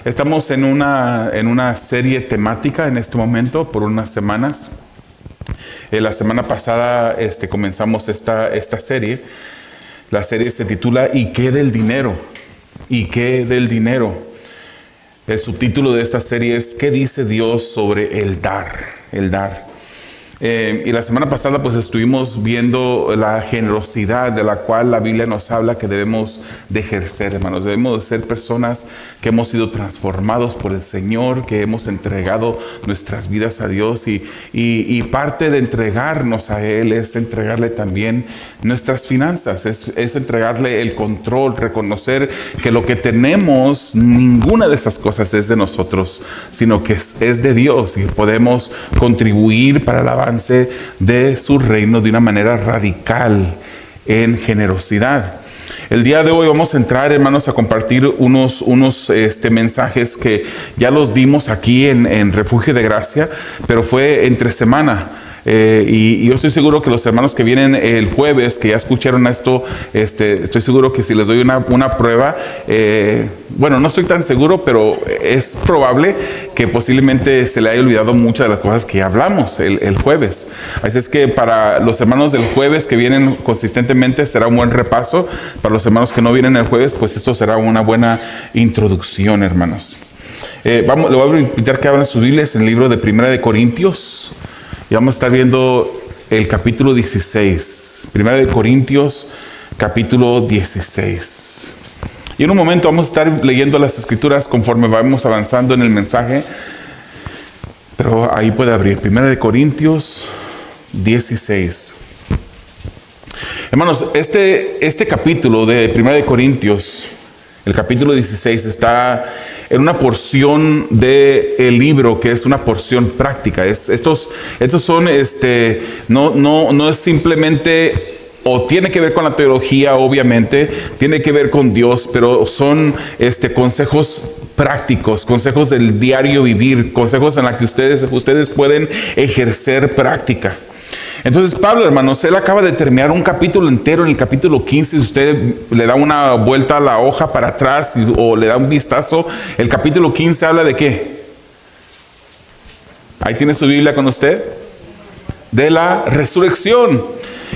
Estamos en una serie temática en este momento por unas semanas. La semana pasada comenzamos esta serie. La serie se titula ¿Y qué del dinero? ¿Y qué del dinero? El subtítulo de esta serie es ¿Qué dice Dios sobre el dar? El dar. Y la semana pasada pues estuvimos viendo la generosidad de la cual la Biblia nos habla que debemos de ejercer, hermanos. Debemos de ser personas que hemos sido transformados por el Señor, que hemos entregado nuestras vidas a Dios y parte de entregarnos a Él es entregarle también nuestras finanzas, es entregarle el control, reconocer que lo que tenemos, ninguna de esas cosas es de nosotros, sino que es de Dios y podemos contribuir para la de su reino de una manera radical en generosidad. El día de hoy vamos a entrar, hermanos, a compartir unos mensajes que ya los dimos aquí en Refugio de Gracia, pero fue entre semana. Y yo estoy seguro que los hermanos que vienen el jueves, que ya escucharon esto, estoy seguro que si les doy una prueba, bueno, no estoy tan seguro, pero es probable que posiblemente se le haya olvidado muchas de las cosas que ya hablamos el jueves. Así es que para los hermanos del jueves que vienen consistentemente será un buen repaso. Para los hermanos que no vienen el jueves, pues esto será una buena introducción, hermanos. Le voy a invitar que abran sus Biblias en el libro de Primera de Corintios. Y vamos a estar viendo el capítulo 16. Primera de Corintios, capítulo 16. Y en un momento vamos a estar leyendo las escrituras conforme vamos avanzando en el mensaje. Pero ahí puede abrir. Primera de Corintios 16. Hermanos, este capítulo de Primera de Corintios, el capítulo 16, está en una porción del libro que es una porción práctica. Estos son, no es simplemente, o tiene que ver con la teología, obviamente, tiene que ver con Dios, pero son consejos prácticos, consejos del diario vivir, consejos en los que ustedes pueden ejercer práctica. Entonces Pablo, hermanos, él acaba de terminar un capítulo entero en el capítulo 15. Si usted le da una vuelta a la hoja para atrás o le da un vistazo, el capítulo 15 habla de ¿qué? Ahí tiene su Biblia con usted. De la resurrección.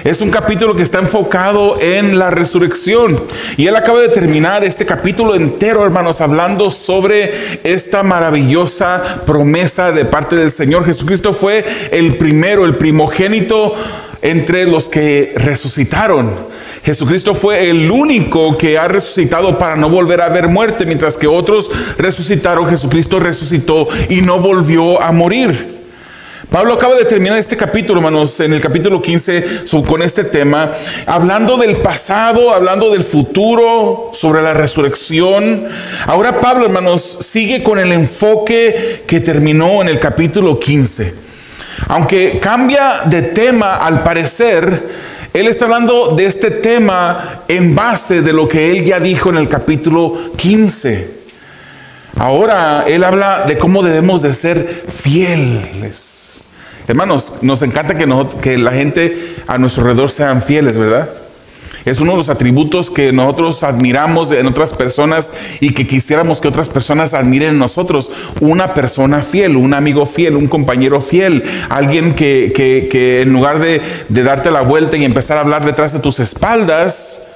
Es un capítulo que está enfocado en la resurrección. Y él acaba de terminar este capítulo entero, hermanos, hablando sobre esta maravillosa promesa de parte del Señor. Jesucristo fue el primogénito entre los que resucitaron. Jesucristo fue el único que ha resucitado para no volver a ver muerte, mientras que otros resucitaron. Jesucristo resucitó y no volvió a morir. Pablo acaba de terminar este capítulo, hermanos, en el capítulo 15, con este tema, hablando del pasado, hablando del futuro, sobre la resurrección. Ahora Pablo, hermanos, sigue con el enfoque que terminó en el capítulo 15. Aunque cambia de tema al parecer, él está hablando de este tema en base de lo que él ya dijo en el capítulo 15. Ahora él habla de cómo debemos de ser fieles. Hermanos, nos encanta que la gente a nuestro alrededor sean fieles, ¿verdad? Es uno de los atributos que nosotros admiramos en otras personas y que quisiéramos que otras personas admiren en nosotros. Una persona fiel, un amigo fiel, un compañero fiel, alguien que en lugar de darte la vuelta y empezar a hablar detrás de tus espaldas,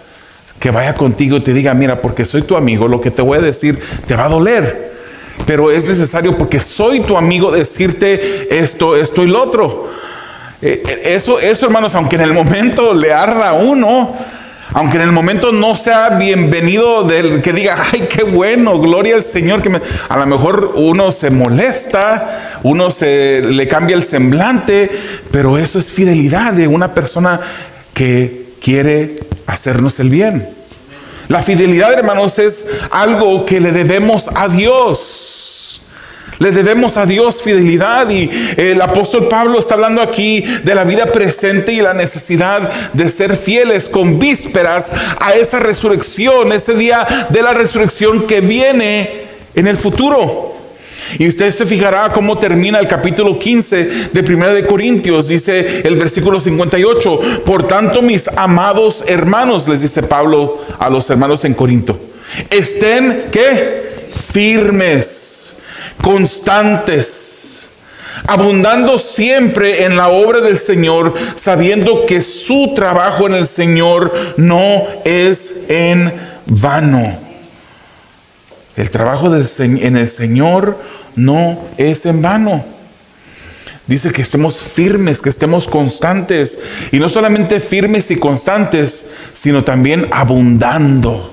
que vaya contigo y te diga, mira, porque soy tu amigo, lo que te voy a decir te va a doler. Pero es necesario porque soy tu amigo decirte esto y lo otro. Eso, hermanos, aunque en el momento le arda a uno, aunque en el momento no sea bienvenido que diga, ay, qué bueno, gloria al Señor. A lo mejor uno se molesta, uno le cambia el semblante, pero eso es fidelidad de una persona que quiere hacernos el bien. La fidelidad, hermanos, es algo que le debemos a Dios. Le debemos a Dios fidelidad. Y el apóstol Pablo está hablando aquí de la vida presente y la necesidad de ser fieles con vísperas a esa resurrección, ese día de la resurrección que viene en el futuro. Y usted se fijará cómo termina el capítulo 15 de Primera de Corintios. Dice el versículo 58. Por tanto, mis amados hermanos, les dice Pablo a los hermanos en Corinto, estén, ¿qué? firmes, constantes, abundando siempre en la obra del Señor, sabiendo que su trabajo en el Señor no es en vano. El trabajo en el Señor no es en vano. Dice que estemos firmes, que estemos constantes. Y no solamente firmes y constantes, sino también abundando.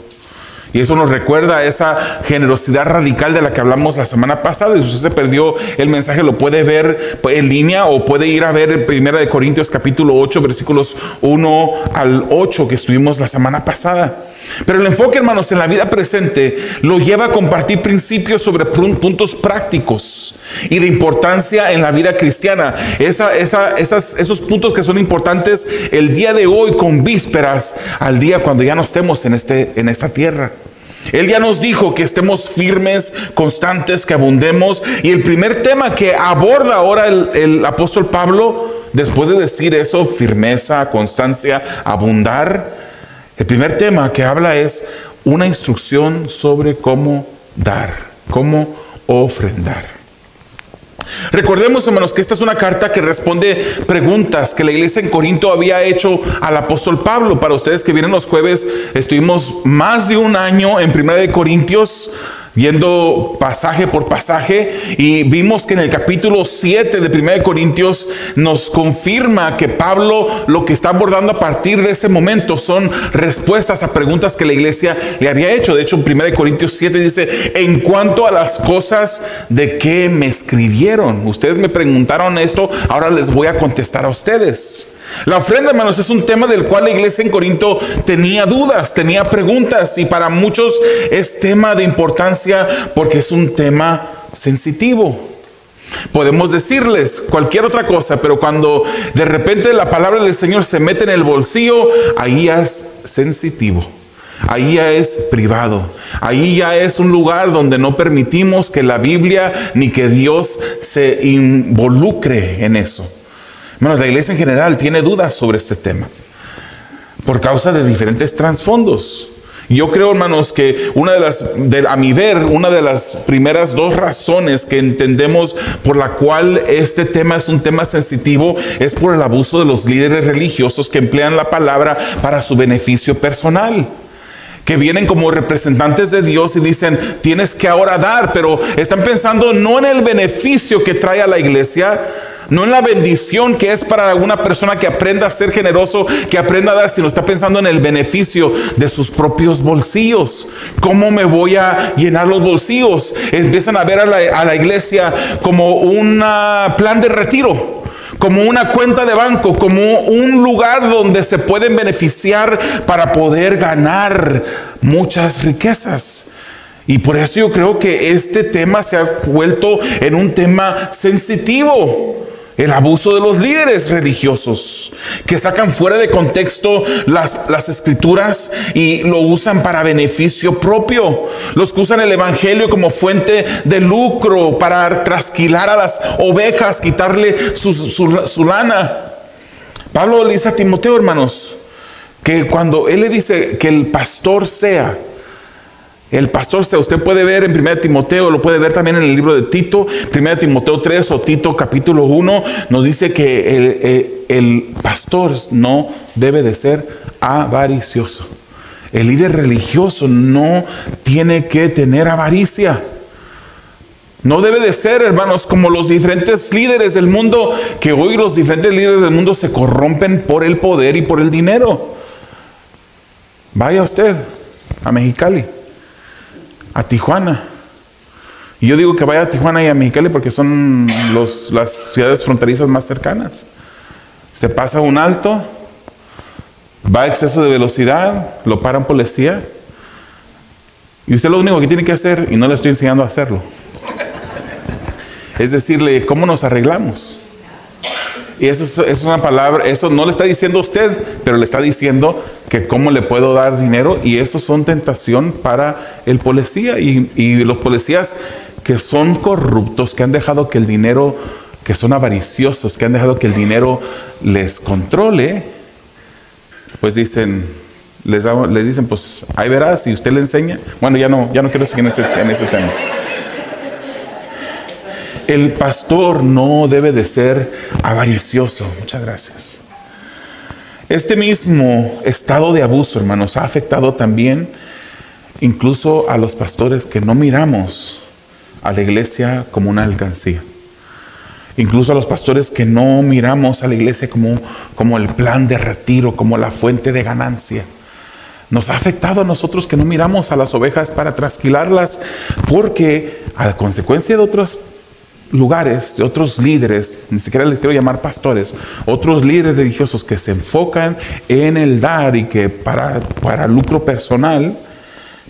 Y eso nos recuerda a esa generosidad radical de la que hablamos la semana pasada. Y si usted se perdió el mensaje, lo puede ver en línea o puede ir a ver en 1 Corintios capítulo 8, versículos 1 al 8 que estuvimos la semana pasada. Pero el enfoque, hermanos, en la vida presente lo lleva a compartir principios sobre puntos prácticos y de importancia en la vida cristiana. Esos puntos que son importantes el día de hoy, con vísperas al día cuando ya no estemos en esta tierra. Él ya nos dijo que estemos firmes, constantes, que abundemos. Y el primer tema que aborda ahora el apóstol Pablo, después de decir eso, firmeza, constancia, abundar, el primer tema que habla es una instrucción sobre cómo dar, cómo ofrendar. Recordemos, hermanos, que esta es una carta que responde preguntas que la iglesia en Corinto había hecho al apóstol Pablo. Para ustedes que vienen los jueves, estuvimos más de un año en 1 Corintios, viendo pasaje por pasaje, y vimos que en el capítulo 7 de 1 Corintios nos confirma que Pablo lo que está abordando a partir de ese momento son respuestas a preguntas que la iglesia le había hecho. De hecho, en 1 Corintios 7 dice: en cuanto a las cosas de que me escribieron, ustedes me preguntaron esto, ahora les voy a contestar a ustedes. La ofrenda, hermanos, es un tema del cual la iglesia en Corinto tenía dudas, tenía preguntas, y para muchos es tema de importancia porque es un tema sensitivo. Podemos decirles cualquier otra cosa, pero cuando de repente la palabra del Señor se mete en el bolsillo, ahí ya es sensitivo, ahí ya es privado, ahí ya es un lugar donde no permitimos que la Biblia ni que Dios se involucre en eso. Bueno, la iglesia en general tiene dudas sobre este tema por causa de diferentes trasfondos. Yo creo, hermanos, que a mi ver, una de las primeras dos razones que entendemos por la cual este tema es un tema sensitivo es por el abuso de los líderes religiosos que emplean la palabra para su beneficio personal, que vienen como representantes de Dios y dicen: tienes que ahora dar, pero están pensando no en el beneficio que trae a la iglesia, no en la bendición que es para una persona que aprenda a ser generoso, que aprenda a dar, sino está pensando en el beneficio de sus propios bolsillos. ¿Cómo me voy a llenar los bolsillos? Empiezan a ver a la iglesia como un plan de retiro, como una cuenta de banco, como un lugar donde se pueden beneficiar para poder ganar muchas riquezas. Y por eso yo creo que este tema se ha vuelto en un tema sensitivo. El abuso de los líderes religiosos que sacan fuera de contexto las escrituras y lo usan para beneficio propio. Los que usan el evangelio como fuente de lucro para trasquilar a las ovejas, quitarle su lana. Pablo le dice a Timoteo, hermanos, que cuando él le dice que el pastor sea, usted puede ver en 1 Timoteo, lo puede ver también en el libro de Tito, 1 Timoteo 3 o Tito capítulo 1, nos dice que el pastor no debe de ser avaricioso. El líder religioso no tiene que tener avaricia. No debe de ser, hermanos, como los diferentes líderes del mundo, que hoy los diferentes líderes del mundo se corrompen por el poder y por el dinero. Vaya usted a Mexicali, a Tijuana. Y yo digo que vaya a Tijuana y a Mexicali porque son las ciudades fronterizas más cercanas. Se pasa un alto, va a exceso de velocidad, lo para un policía, y usted lo único que tiene que hacer, y no le estoy enseñando a hacerlo, es decirle cómo nos arreglamos. Y eso es una palabra, eso no le está diciendo a usted, pero le está diciendo que cómo le puedo dar dinero, y eso son tentación para el policía y los policías que son corruptos, que han dejado que el dinero, que son avariciosos, que han dejado que el dinero les controle, pues dicen: les dicen, pues ahí verás, si usted le enseña. Bueno, ya no quiero seguir en ese tema. El pastor no debe de ser avaricioso. Muchas gracias. Este mismo estado de abuso, hermanos, ha afectado también incluso a los pastores que no miramos a la iglesia como una alcancía. Incluso a los pastores que no miramos a la iglesia como el plan de retiro, como la fuente de ganancia. Nos ha afectado a nosotros que no miramos a las ovejas para trasquilarlas, porque a consecuencia de otros lugares, de otros líderes, ni siquiera les quiero llamar pastores, otros líderes religiosos que se enfocan en el dar y que para lucro personal,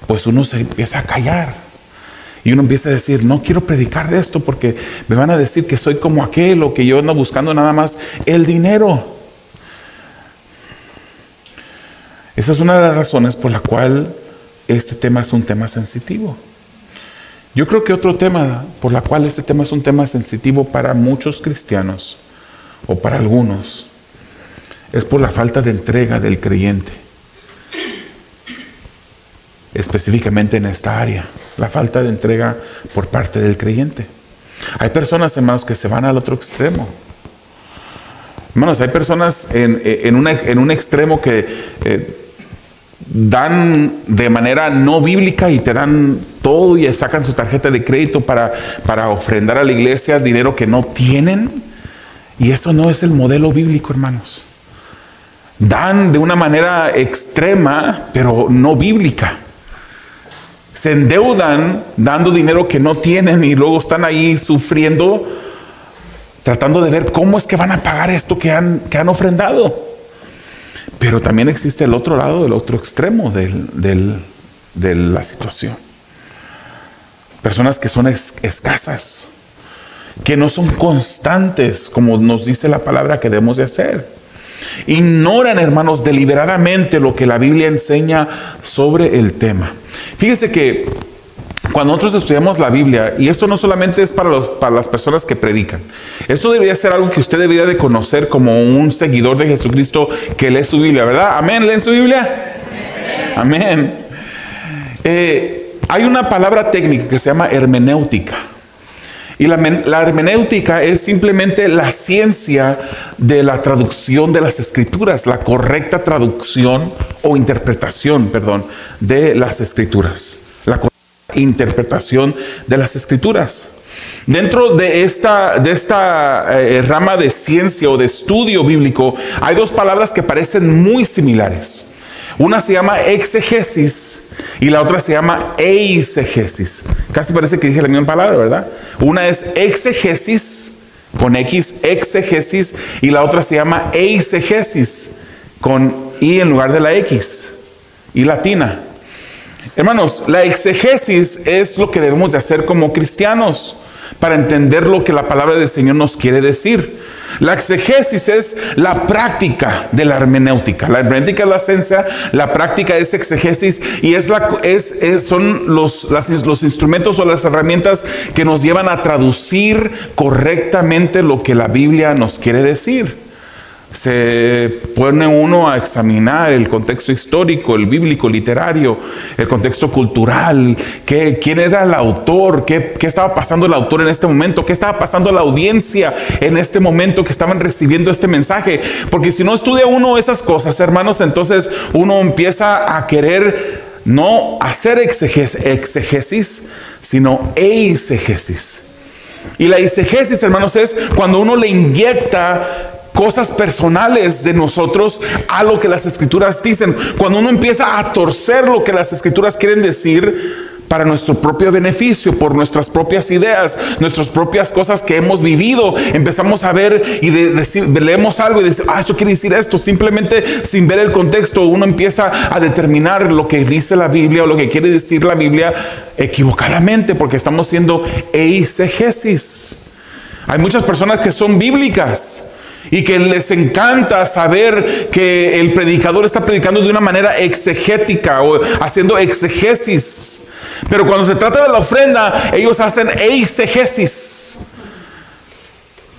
pues uno se empieza a callar. Y uno empieza a decir, no quiero predicar de esto porque me van a decir que soy como aquel, o que yo ando buscando nada más el dinero. Esa es una de las razones por la cual este tema es un tema sensitivo. Yo creo que otro tema por la cual este tema es un tema sensitivo para muchos cristianos, o para algunos, es por la falta de entrega del creyente. Específicamente en esta área, la falta de entrega por parte del creyente. Hay personas, hermanos, que se van al otro extremo. Hermanos, hay personas en un extremo que dan de manera no bíblica y te dan todo y sacan su tarjeta de crédito para ofrendar a la iglesia dinero que no tienen. Y eso no es el modelo bíblico, hermanos. Dan de una manera extrema, pero no bíblica. Se endeudan dando dinero que no tienen y luego están ahí sufriendo, tratando de ver cómo es que van a pagar esto que han ofrendado. Pero también existe el otro lado, el otro extremo de la situación. Personas que son escasas, que no son constantes, como nos dice la palabra que debemos de hacer. Ignoran, hermanos, deliberadamente lo que la Biblia enseña sobre el tema. Fíjese que cuando nosotros estudiamos la Biblia, y esto no solamente es para las personas que predican, esto debería ser algo que usted debería de conocer como un seguidor de Jesucristo que lee su Biblia, ¿verdad? ¿Amén? ¿Leen su Biblia? Amén. Hay una palabra técnica que se llama hermenéutica. Y la hermenéutica es simplemente la ciencia de la traducción de las escrituras, la correcta traducción o interpretación, de las escrituras. La correcta interpretación de las escrituras. Dentro de esta rama de ciencia o de estudio bíblico, hay dos palabras que parecen muy similares. Una se llama exegesis y la otra se llama eisegesis. Casi parece que dije la misma palabra, ¿verdad? Una es exegesis, con X, exegesis, y la otra se llama eisegesis, con I en lugar de la X, y latina. Hermanos, la exegesis es lo que debemos de hacer como cristianos para entender lo que la palabra del Señor nos quiere decir. La exegesis es la práctica de la hermenéutica. La hermenéutica es la ciencia, la práctica es exegesis y son los instrumentos o las herramientas que nos llevan a traducir correctamente lo que la Biblia nos quiere decir. Se pone uno a examinar el contexto histórico, el bíblico, literario, el contexto cultural, quién era el autor, qué estaba pasando el autor en este momento, qué estaba pasando la audiencia en este momento que estaban recibiendo este mensaje. Porque si no estudia uno esas cosas, hermanos, entonces uno empieza a querer no hacer exegesis, sino eisegesis. Y la eisegesis, hermanos, es cuando uno le inyecta cosas personales de nosotros a lo que las escrituras dicen. Cuando uno empieza a torcer lo que las escrituras quieren decir para nuestro propio beneficio, por nuestras propias ideas, nuestras propias cosas que hemos vivido, empezamos a ver y leemos algo y decimos, eso quiere decir esto, simplemente sin ver el contexto, uno empieza a determinar lo que dice la Biblia o lo que quiere decir la Biblia equivocadamente, porque estamos haciendo eisegesis. Hay muchas personas que son bíblicas y que les encanta saber que el predicador está predicando de una manera exegética o haciendo exegesis. Pero cuando se trata de la ofrenda, ellos hacen eisegesis.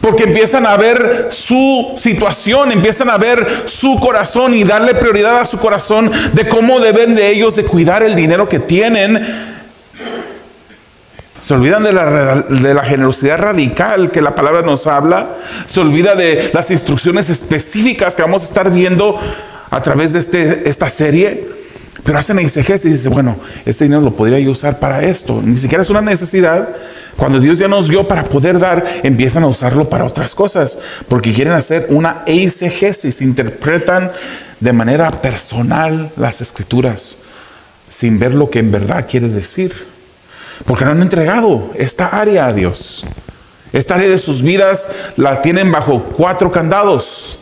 Porque empiezan a ver su situación, empiezan a ver su corazón y darle prioridad a su corazón de cómo deben de ellos de cuidar el dinero que tienen. Se olvidan de la generosidad radical que la palabra nos habla. Se olvida de las instrucciones específicas que vamos a estar viendo a través de esta serie. Pero hacen exegesis y dicen, bueno, este dinero lo podría yo usar para esto. Ni siquiera es una necesidad. Cuando Dios ya nos dio para poder dar, empiezan a usarlo para otras cosas. Porque quieren hacer una exegesis. Interpretan de manera personal las escrituras sin ver lo que en verdad quiere decir. Porque no han entregado esta área a Dios. Esta área de sus vidas la tienen bajo 4 candados.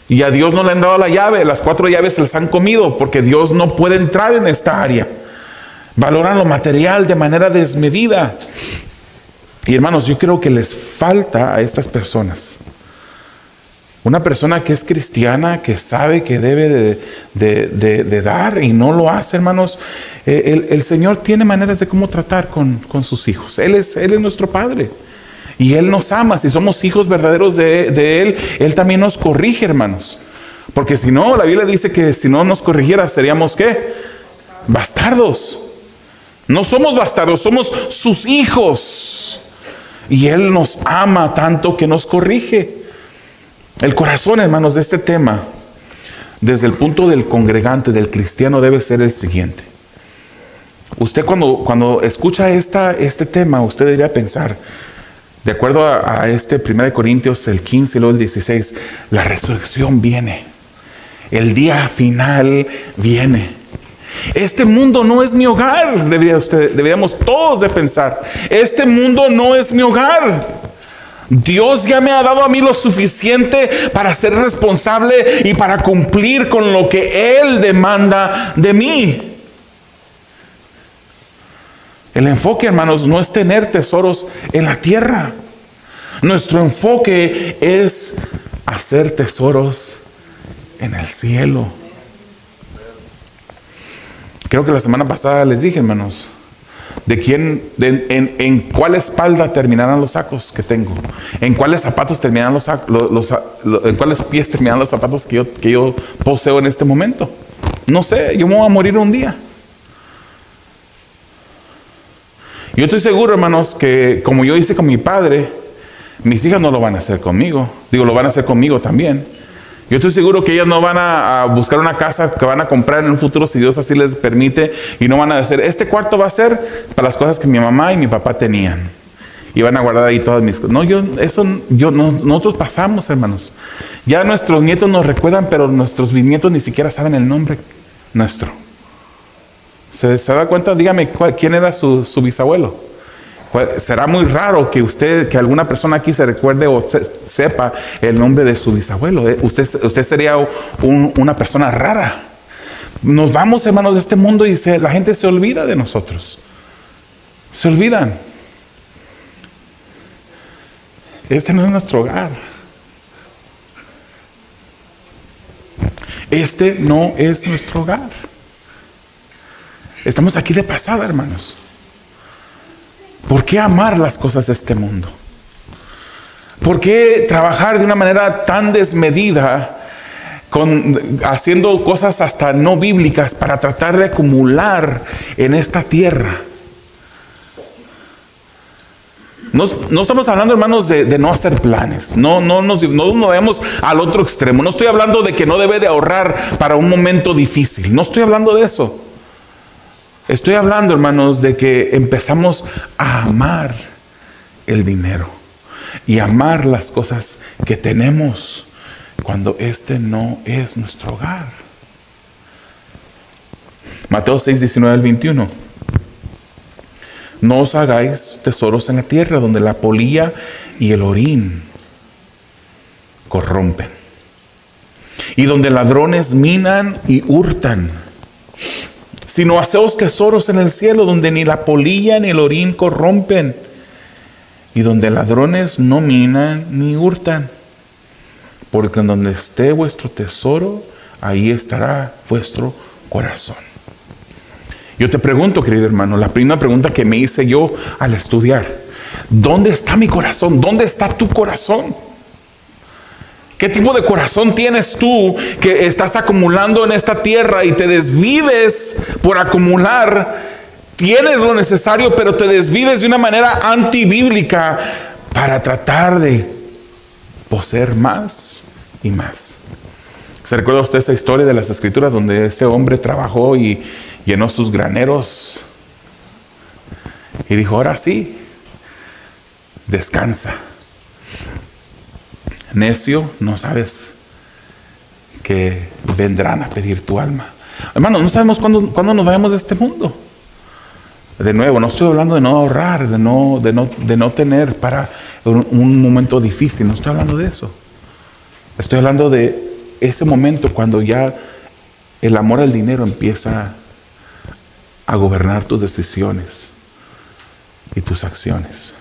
Y a Dios no le han dado la llave. Las 4 llaves se las han comido porque Dios no puede entrar en esta área. Valoran lo material de manera desmedida. Y hermanos, yo creo que les falta a estas personas una persona que es cristiana, que sabe que debe de dar y no lo hace, hermanos. El Señor tiene maneras de cómo tratar con sus hijos. Él es nuestro Padre. Y Él nos ama. Si somos hijos verdaderos de Él, Él también nos corrige, hermanos. Porque si no, la Biblia dice que si no nos corrigiera, seríamos ¿qué? Bastardos. No somos bastardos, somos sus hijos. Y Él nos ama tanto que nos corrige. El corazón, hermanos, de este tema, desde el punto del congregante, del cristiano, debe ser el siguiente. Usted cuando escucha este tema, usted debería pensar, de acuerdo a este 1 Corintios, el 15 y luego el 16, la resurrección viene. El día final viene. Este mundo no es mi hogar, deberíamos todos de pensar. Este mundo no es mi hogar. Dios ya me ha dado a mí lo suficiente para ser responsable y para cumplir con lo que Él demanda de mí. El enfoque, hermanos, no es tener tesoros en la tierra. Nuestro enfoque es hacer tesoros en el cielo. Creo que la semana pasada les dije, hermanos, en cuál espalda terminarán los sacos que tengo, en cuáles zapatos terminarán en cuáles pies terminarán los zapatos que yo poseo en este momento. No sé, yo me voy a morir un día. Yo estoy seguro, hermanos, que como yo hice con mi padre, mis hijas no lo van a hacer conmigo. Digo, lo van a hacer conmigo también. Yo estoy seguro que ellas no van a buscar una casa que van a comprar en un futuro, si Dios así les permite, y no van a decir, este cuarto va a ser para las cosas que mi mamá y mi papá tenían. Y van a guardar ahí todas mis cosas. No, nosotros pasamos, hermanos. Ya nuestros nietos nos recuerdan, pero nuestros bisnietos ni siquiera saben el nombre nuestro. ¿Se da cuenta? Dígame, ¿quién era su bisabuelo? Será muy raro que alguna persona aquí se recuerde o sepa el nombre de su bisabuelo. Usted sería una persona rara. Nos vamos, hermanos, de este mundo y la gente se olvida de nosotros. Se olvidan. Este no es nuestro hogar. Este no es nuestro hogar. Estamos aquí de pasada, hermanos. ¿Por qué amar las cosas de este mundo? ¿Por qué trabajar de una manera tan desmedida, haciendo cosas hasta no bíblicas para tratar de acumular en esta tierra? No estamos hablando, hermanos, de no hacer planes. No vayamos al otro extremo. No estoy hablando de que no debe de ahorrar para un momento difícil. No estoy hablando de eso. Estoy hablando, hermanos, de que empezamos a amar el dinero y amar las cosas que tenemos cuando este no es nuestro hogar. Mateo 6, 19 al 21. No os hagáis tesoros en la tierra donde la polilla y el orín corrompen, y donde ladrones minan y hurtan, sino haceos tesoros en el cielo donde ni la polilla ni el orín corrompen, y donde ladrones no minan ni hurtan. Porque en donde esté vuestro tesoro, ahí estará vuestro corazón. Yo te pregunto, querido hermano, la primera pregunta que me hice yo al estudiar: ¿Dónde está mi corazón? ¿Dónde está tu corazón? ¿Qué tipo de corazón tienes tú que estás acumulando en esta tierra y te desvives por acumular? Tienes lo necesario, pero te desvives de una manera antibíblica para tratar de poseer más y más. ¿Se recuerda usted esa historia de las Escrituras donde ese hombre trabajó y llenó sus graneros? Y dijo, ahora sí, descansa. Necio, no sabes que vendrán a pedir tu alma. Hermanos, no sabemos cuándo nos vayamos de este mundo. De nuevo, no estoy hablando de no ahorrar, de no tener para un momento difícil. No estoy hablando de eso. Estoy hablando de ese momento cuando ya el amor al dinero empieza a gobernar tus decisiones y tus acciones.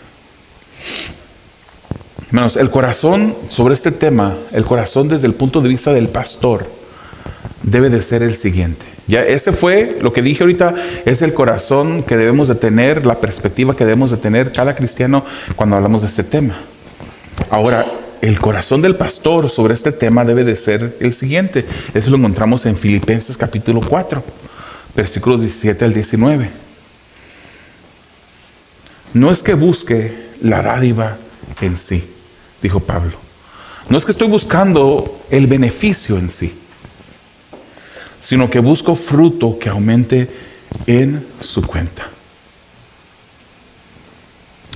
Hermanos, el corazón sobre este tema, el corazón desde el punto de vista del pastor, debe de ser el siguiente. Ya ese fue lo que dije ahorita, es el corazón que debemos de tener, la perspectiva que debemos de tener cada cristiano cuando hablamos de este tema. Ahora, el corazón del pastor sobre este tema debe de ser el siguiente. Eso lo encontramos en Filipenses capítulo 4, versículos 17 al 19. No es que busque la dádiva en sí, dijo Pablo. No es que estoy buscando el beneficio en sí, sino que busco fruto que aumente en su cuenta.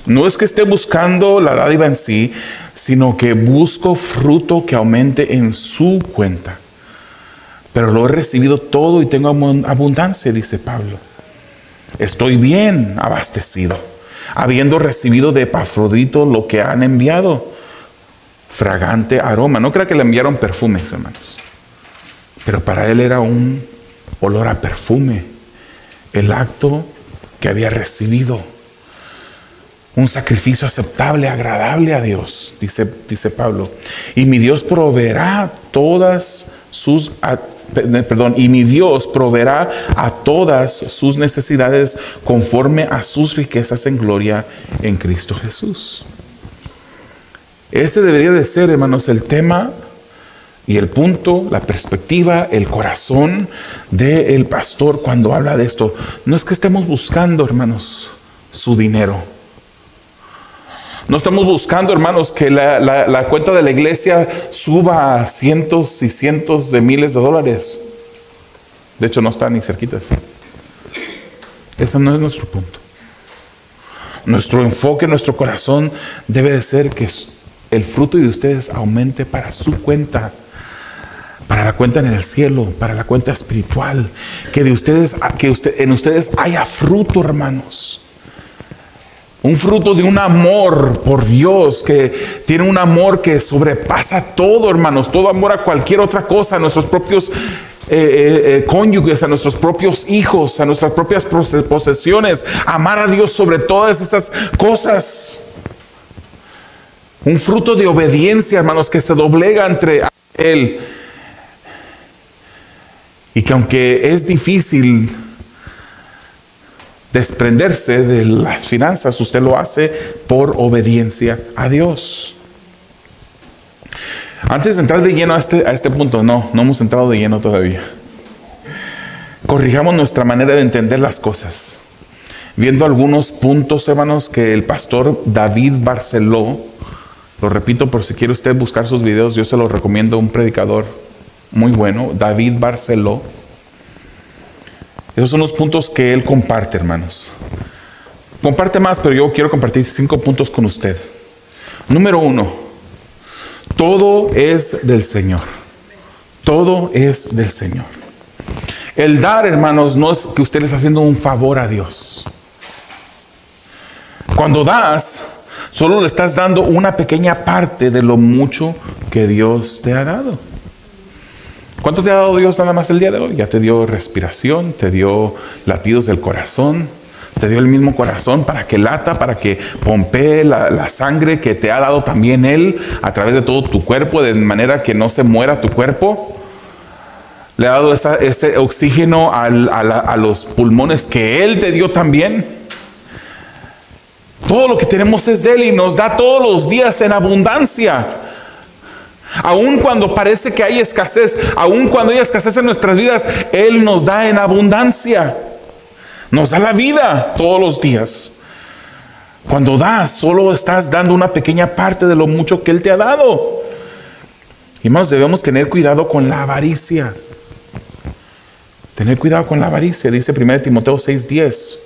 No es que esté buscando la dádiva en sí, sino que busco fruto que aumente en su cuenta. Pero lo he recibido todo y tengo abundancia, dice Pablo. Estoy bien abastecido, habiendo recibido de Epafrodito lo que han enviado, fragante aroma. No creo que le enviaron perfumes, hermanos, pero para él era un olor a perfume, el acto que había recibido, un sacrificio aceptable, agradable a Dios, dice Pablo. Y mi Dios proveerá y mi Dios proveerá a todas sus necesidades conforme a sus riquezas en gloria en Cristo Jesús. Ese debería de ser, hermanos, el tema y el punto, la perspectiva, el corazón del pastor cuando habla de esto. No es que estemos buscando, hermanos, su dinero. No estamos buscando, hermanos, que la cuenta de la iglesia suba a cientos y cientos de miles de dólares. De hecho, no está ni cerquita. Ese no es nuestro punto. Nuestro enfoque, nuestro corazón debe de ser que el fruto de ustedes aumente para su cuenta, para la cuenta en el cielo, para la cuenta espiritual. Que en ustedes haya fruto, hermanos. Un fruto de un amor por Dios, que tiene un amor que sobrepasa todo, hermanos. Todo amor a cualquier otra cosa, a nuestros propios cónyuges, a nuestros propios hijos, a nuestras propias posesiones. Amar a Dios sobre todas esas cosas. Un fruto de obediencia, hermanos, que se doblega entre Él. Y que aunque es difícil desprenderse de las finanzas, usted lo hace por obediencia a Dios. Antes de entrar de lleno a este punto, no hemos entrado de lleno todavía. Corrijamos nuestra manera de entender las cosas, viendo algunos puntos, hermanos, que el pastor David Barceló, lo repito por si quiere usted buscar sus videos, yo se los recomiendo, un predicador muy bueno, David Barceló. Esos son los puntos que él comparte, hermanos. Comparte más, pero yo quiero compartir 5 puntos con usted. Número 1, todo es del Señor. Todo es del Señor. El dar, hermanos, no es que usted le está haciendo un favor a Dios. Cuando das, solo le estás dando una pequeña parte de lo mucho que Dios te ha dado. ¿Cuánto te ha dado Dios nada más el día de hoy? Ya te dio respiración, te dio latidos del corazón, te dio el mismo corazón para que lata, para que pompee la sangre que te ha dado también Él a través de todo tu cuerpo, de manera que no se muera tu cuerpo. Le ha dado ese oxígeno a los pulmones que Él te dio también. Todo lo que tenemos es de Él y nos da todos los días en abundancia. Aun cuando parece que hay escasez, aun cuando hay escasez en nuestras vidas, Él nos da en abundancia. Nos da la vida todos los días. Cuando das, solo estás dando una pequeña parte de lo mucho que Él te ha dado. Y hermanos, debemos tener cuidado con la avaricia. Tener cuidado con la avaricia, dice 1 Timoteo 6:10.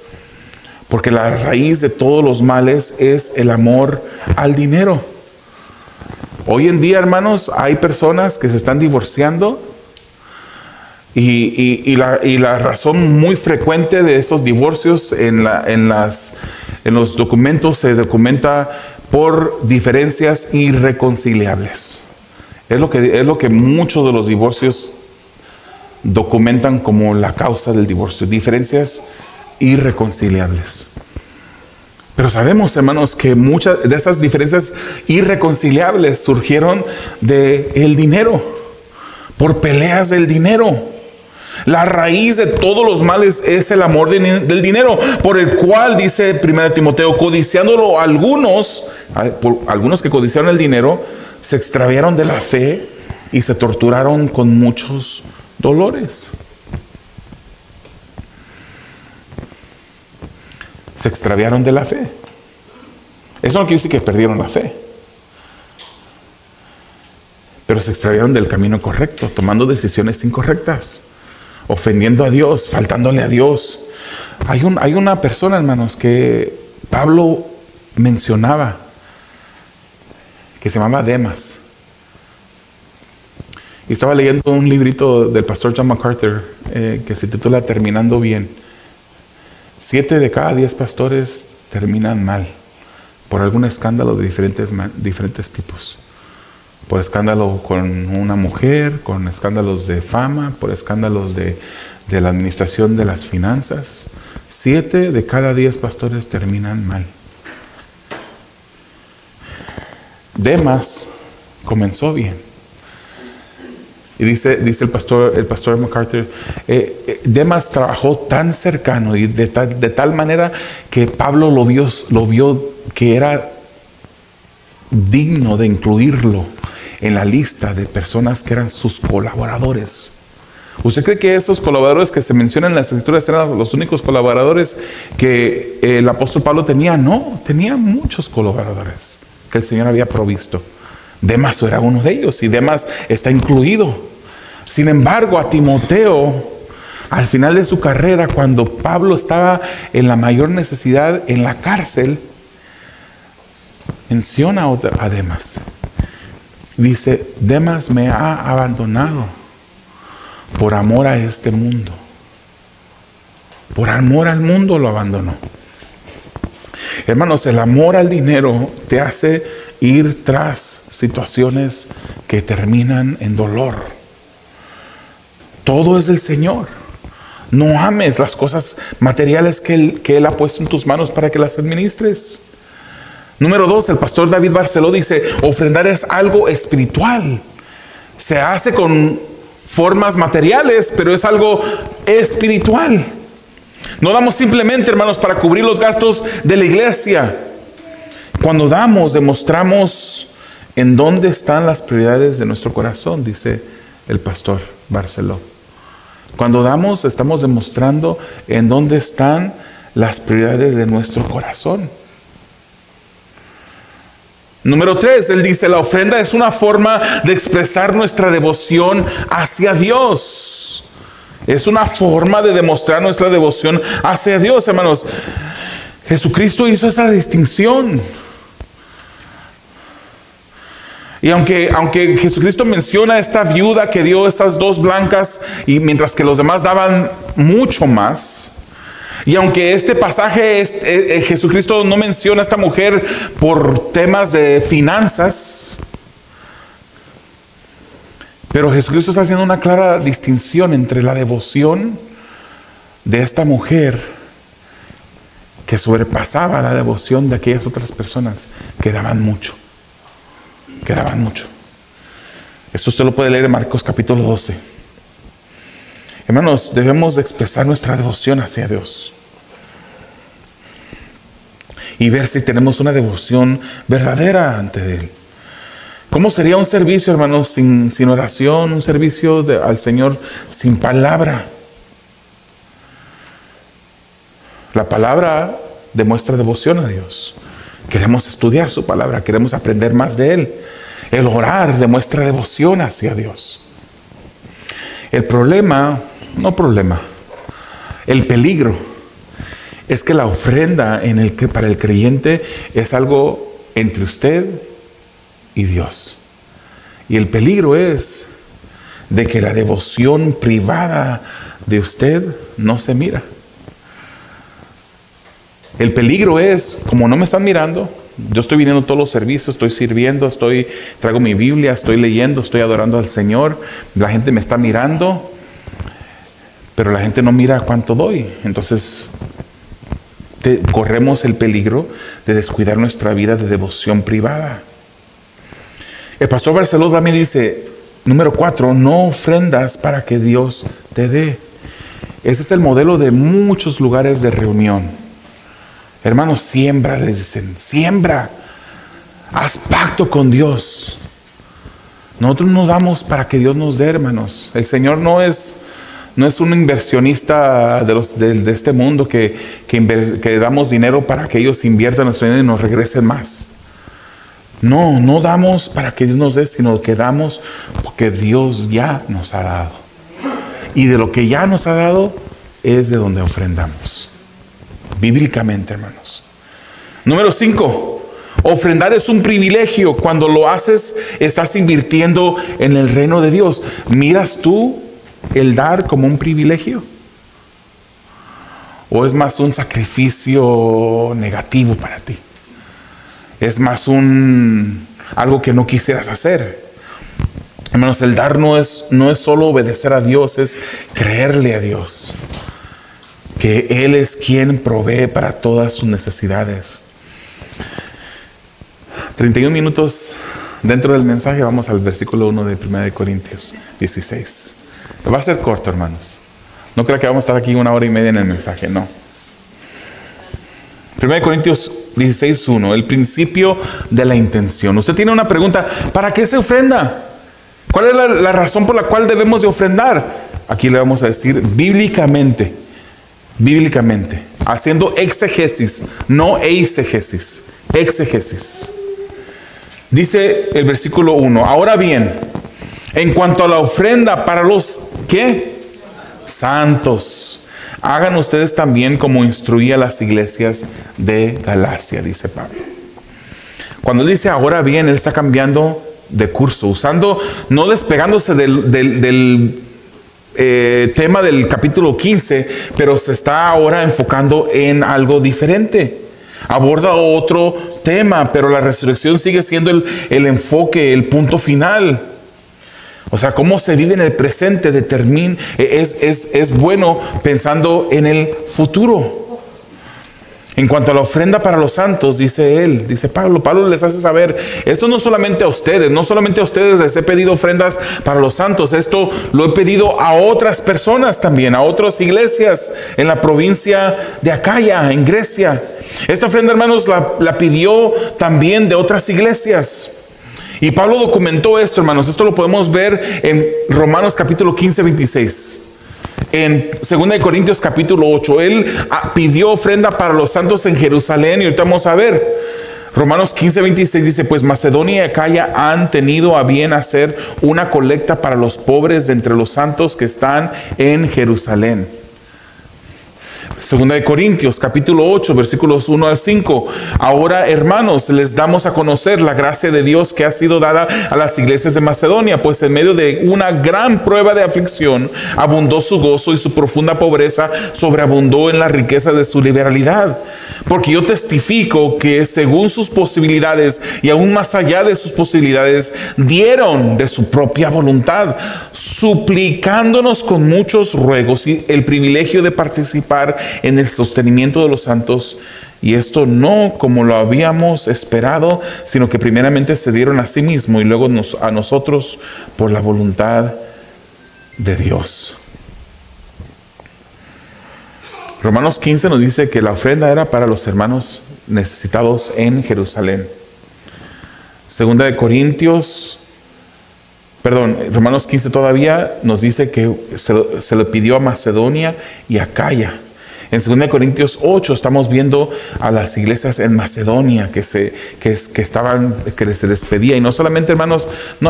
Porque la raíz de todos los males es el amor al dinero. Hoy en día, hermanos, hay personas que se están divorciando y la razón muy frecuente de esos divorcios en los documentos se documenta por diferencias irreconciliables. Es lo que muchos de los divorcios documentan como la causa del divorcio, diferencias irreconciliables. Pero sabemos, hermanos, que muchas de esas diferencias irreconciliables surgieron del dinero, por peleas del dinero. La raíz de todos los males es el amor del dinero, por el cual, dice 1 Timoteo, codiciándolo algunos que codiciaron el dinero, se extraviaron de la fe y se torturaron con muchos dolores. Se extraviaron de la fe. Eso no quiere decir que perdieron la fe, pero se extraviaron del camino correcto, tomando decisiones incorrectas, ofendiendo a Dios, faltándole a Dios. Hay una persona, hermanos, que Pablo mencionaba, que se llamaba Demas. Y estaba leyendo un librito del pastor John MacArthur que se titula Terminando Bien. 7 de cada 10 pastores terminan mal por algún escándalo de diferentes tipos. Por escándalo con una mujer, con escándalos de fama, por escándalos de la administración de las finanzas. 7 de cada 10 pastores terminan mal. Demas comenzó bien. Y dice el pastor MacArthur, Demas trabajó tan cercano y de tal manera que Pablo lo vio que era digno de incluirlo en la lista de personas que eran sus colaboradores. ¿Usted cree que esos colaboradores que se mencionan en las Escrituras eran los únicos colaboradores que el apóstol Pablo tenía? No, tenía muchos colaboradores que el Señor había provisto. Demas era uno de ellos y Demas está incluido. Sin embargo, a Timoteo, al final de su carrera, cuando Pablo estaba en la mayor necesidad en la cárcel, menciona a Demas. Dice, Demas me ha abandonado por amor a este mundo. Por amor al mundo lo abandonó. Hermanos, el amor al dinero te hace ir tras situaciones que terminan en dolor. Todo es del Señor. No ames las cosas materiales que Él ha puesto en tus manos para que las administres. Número 2, el pastor David Barceló dice, ofrendar es algo espiritual. Se hace con formas materiales, pero es algo espiritual. No damos simplemente, hermanos, para cubrir los gastos de la iglesia. Cuando damos, demostramos en dónde están las prioridades de nuestro corazón, dice el pastor Barceló. Cuando damos, estamos demostrando en dónde están las prioridades de nuestro corazón. Número 3, él dice, la ofrenda es una forma de expresar nuestra devoción hacia Dios. Es una forma de demostrar nuestra devoción hacia Dios, hermanos. Jesucristo hizo esa distinción. Y aunque Jesucristo menciona a esta viuda que dio estas 2 blancas, y mientras que los demás daban mucho más, y aunque este pasaje Jesucristo no menciona a esta mujer por temas de finanzas, pero Jesucristo está haciendo una clara distinción entre la devoción de esta mujer que sobrepasaba la devoción de aquellas otras personas que daban mucho. Quedaban mucho. Esto usted lo puede leer en Marcos capítulo 12. Hermanos, debemos de expresar nuestra devoción hacia Dios. y ver si tenemos una devoción verdadera ante Él. ¿Cómo sería un servicio, hermanos, sin oración? Un servicio al Señor sin palabra. La palabra demuestra devoción a Dios. Queremos estudiar su palabra, queremos aprender más de Él. El orar demuestra devoción hacia Dios. El peligro es que la ofrenda para el creyente es algo entre usted y Dios. Y el peligro es de que la devoción privada de usted no se mira. El peligro es, como no me están mirando, yo estoy viniendo a todos los servicios, estoy sirviendo, traigo mi Biblia, estoy leyendo, estoy adorando al Señor, la gente me está mirando, pero la gente no mira cuánto doy. Entonces corremos el peligro de descuidar nuestra vida de devoción privada. El pastor Barceló también dice, número 4, no ofrendas para que Dios te dé. Ese es el modelo de muchos lugares de reunión. Hermanos, siembra, les dicen, siembra, haz pacto con Dios. Nosotros nos damos para que Dios nos dé, hermanos. El Señor no es un inversionista de este mundo que damos dinero para que ellos inviertan nuestro dinero y nos regresen más. No damos para que Dios nos dé, sino que damos porque Dios ya nos ha dado. Y de lo que ya nos ha dado es de donde ofrendamos. Bíblicamente, hermanos. Número 5. Ofrendar es un privilegio. Cuando lo haces, estás invirtiendo en el reino de Dios. ¿Miras tú el dar como un privilegio? ¿O es más un sacrificio negativo para ti? Es más algo que no quisieras hacer. Hermanos, el dar no es solo obedecer a Dios, es creerle a Dios. Que Él es quien provee para todas sus necesidades. 31 minutos dentro del mensaje, vamos al versículo 1 de 1 Corintios 16. Va a ser corto, hermanos. No creo que vamos a estar aquí 1 hora y media en el mensaje, no. 1 Corintios 16:1, el principio de la intención. Usted tiene una pregunta, ¿para qué se ofrenda? ¿Cuál es la razón por la cual debemos de ofrendar? Aquí le vamos a decir bíblicamente, haciendo exegesis, no eisegesis, exegesis. Dice el versículo 1, ahora bien, en cuanto a la ofrenda para los, ¿qué? Santos. Hagan ustedes también como instruía las iglesias de Galacia, dice Pablo. Cuando él dice ahora bien, él está cambiando de curso, no despegándose del tema del capítulo 15, pero se está ahora enfocando en algo diferente. Aborda otro tema, pero la resurrección sigue siendo el enfoque, el punto final. O sea, cómo se vive en el presente es bueno pensando en el futuro. En cuanto a la ofrenda para los santos, dice Pablo les hace saber, esto no solamente a ustedes, les he pedido ofrendas para los santos, esto lo he pedido a otras personas también, a otras iglesias en la provincia de Acaya, en Grecia. Esta ofrenda, hermanos, la pidió también de otras iglesias. Y Pablo documentó esto, hermanos. Esto lo podemos ver en Romanos capítulo 15, 26. En 2 Corintios capítulo 8. Él pidió ofrenda para los santos en Jerusalén. Y ahorita vamos a ver. Romanos 15, 26 dice, pues Macedonia y Acaya han tenido a bien hacer una colecta para los pobres de entre los santos que están en Jerusalén. 2 Corintios capítulo 8 versículos 1 al 5. Ahora, hermanos, les damos a conocer la gracia de Dios que ha sido dada a las iglesias de Macedonia, pues en medio de una gran prueba de aflicción abundó su gozo y su profunda pobreza sobreabundó en la riqueza de su liberalidad. Porque yo testifico que según sus posibilidades y aún más allá de sus posibilidades, dieron de su propia voluntad, suplicándonos con muchos ruegos y el privilegio de participar en el sostenimiento de los santos. Y esto no como lo habíamos esperado, sino que primeramente se dieron a sí mismos y luego a nosotros por la voluntad de Dios. Romanos 15 nos dice que la ofrenda era para los hermanos necesitados en Jerusalén. Segunda de Corintios, Romanos 15 todavía nos dice que se le pidió a Macedonia y a Acaya. En 2 Corintios 8 estamos viendo a las iglesias en Macedonia que se les pedía. Y no solamente, hermanos,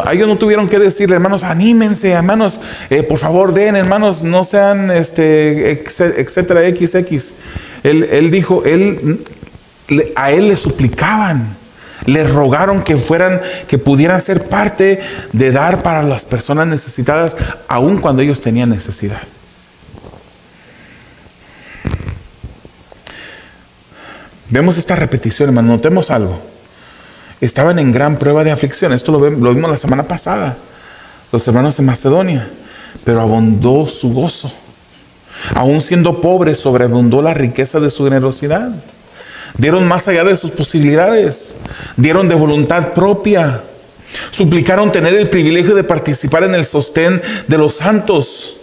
ellos no tuvieron que decirle, hermanos, anímense, hermanos, por favor den, hermanos, no sean, etcétera, XX. Él dijo, a él le suplicaban, le rogaron que pudieran ser parte de dar para las personas necesitadas, aun cuando ellos tenían necesidad. Vemos esta repetición, hermano. Notemos algo. Estaban en gran prueba de aflicción. Esto lo vimos la semana pasada. Los hermanos de Macedonia. Pero abundó su gozo. Aún siendo pobres, sobreabundó la riqueza de su generosidad. Dieron más allá de sus posibilidades. Dieron de voluntad propia. Suplicaron tener el privilegio de participar en el sostén de los santos.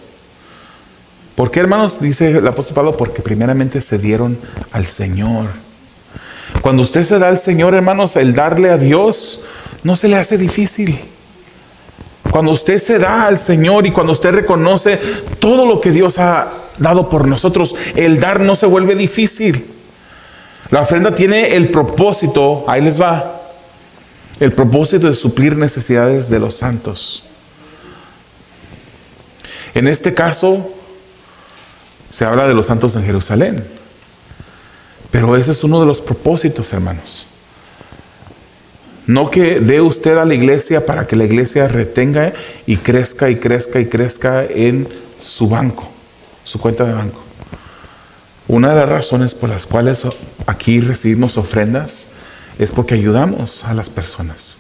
¿Por qué, hermanos? Dice el apóstol Pablo, porque primeramente se dieron al Señor. Cuando usted se da al Señor, hermanos, el darle a Dios no se le hace difícil. Cuando usted se da al Señor y cuando usted reconoce todo lo que Dios ha dado por nosotros, el dar no se vuelve difícil. La ofrenda tiene el propósito, ahí les va, el propósito de suplir necesidades de los santos. En este caso, se habla de los santos en Jerusalén. Pero ese es uno de los propósitos, hermanos. No que dé usted a la iglesia para que la iglesia retenga y crezca y crezca y crezca en su banco, su cuenta de banco. Una de las razones por las cuales aquí recibimos ofrendas es porque ayudamos a las personas.